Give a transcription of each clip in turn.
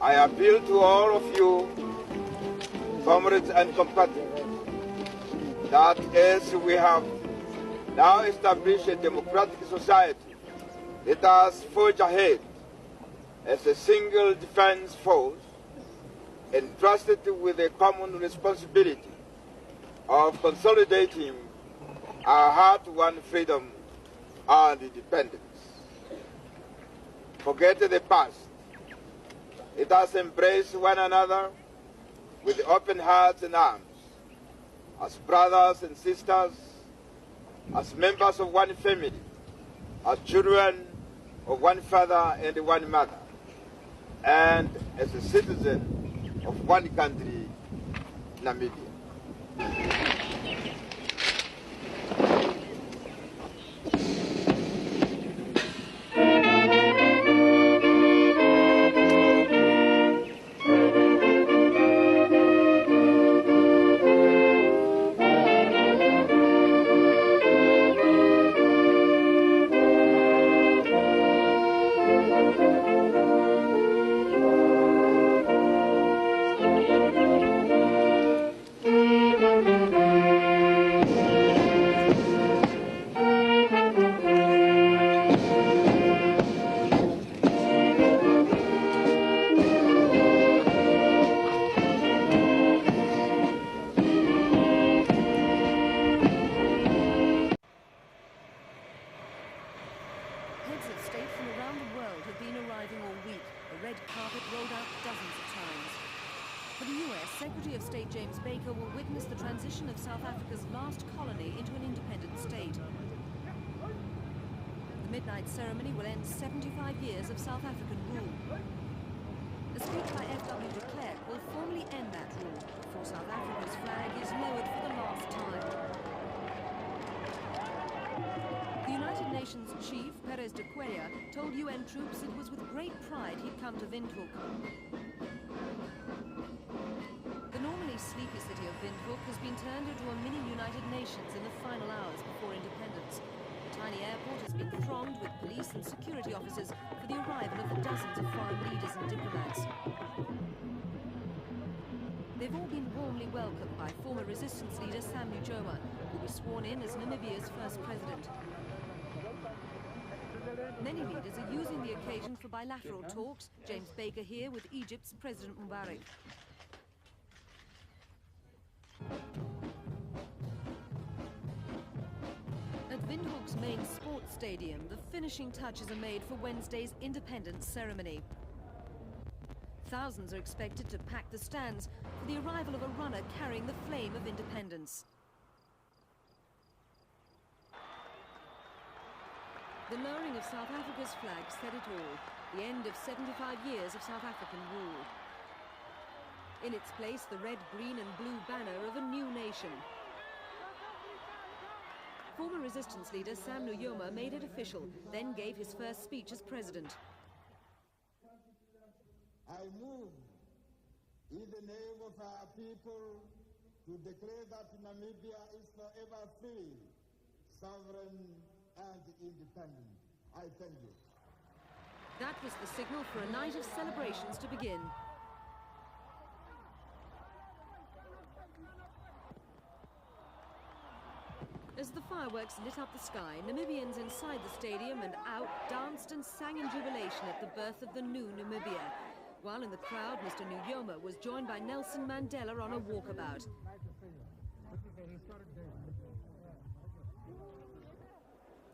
I appeal to all of you, comrades and compatriots, that as we have now established a democratic society, let us forge ahead as a single defense force entrusted with a common responsibility of consolidating our hard-won freedom and independence. Forget the past. Let us embrace one another with open hearts and arms, as brothers and sisters, as members of one family, as children of one father and one mother, and as a citizen of one country, Namibia. Heads of state from around the world have been arriving all week, a red carpet rolled out dozens of times. For the US, Secretary of State James Baker will witness the transition of South Africa's last colony into an independent state. The midnight ceremony will end 75 years of South African rule. A speech by F.W. de Klerk will formally end that rule before South Africa's flag is lowered for the last time. The United Nations chief, Perez de Cuellar, told UN troops it was with great pride he'd come to Windhoek. The normally sleepy city of Windhoek has been turned into a mini United Nations in the final hours before independence. The tiny airport has been thronged with police and security officers for the arrival of the dozens of foreign leaders and diplomats. They've all been warmly welcomed by former resistance leader Sam Nuuyoma, who was sworn in as Namibia's first president. Many leaders are using the occasion for bilateral talks, James Baker here with Egypt's President Mubarak. At Windhoek's main sports stadium, the finishing touches are made for Wednesday's independence ceremony. Thousands are expected to pack the stands for the arrival of a runner carrying the flame of independence. The lowering of South Africa's flag said it all, the end of 75 years of South African rule. In its place, the red, green and blue banner of a new nation. Former resistance leader Sam Nuuyoma made it official, then gave his first speech as president. I move in the name of our people to declare that Namibia is forever free, sovereign and independent. I thank you. That was the signal for a night of celebrations to begin. As the fireworks lit up the sky, Namibians inside the stadium and out danced and sang in jubilation at the birth of the new Namibia. While in the crowd, Mr. Nuuyoma was joined by Nelson Mandela on a walkabout.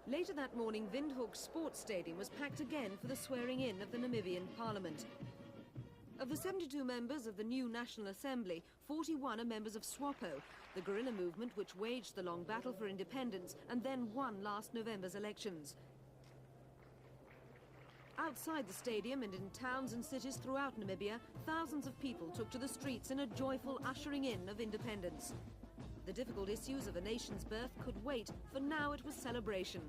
Later that morning, Windhoek Sports Stadium was packed again for the swearing-in of the Namibian Parliament. Of the 72 members of the new National Assembly, 41 are members of SWAPO, the guerrilla movement which waged the long battle for independence and then won last November's elections. Outside the stadium and in towns and cities throughout Namibia, thousands of people took to the streets in a joyful ushering in of independence. The difficult issues of a nation's birth could wait, for now it was celebration.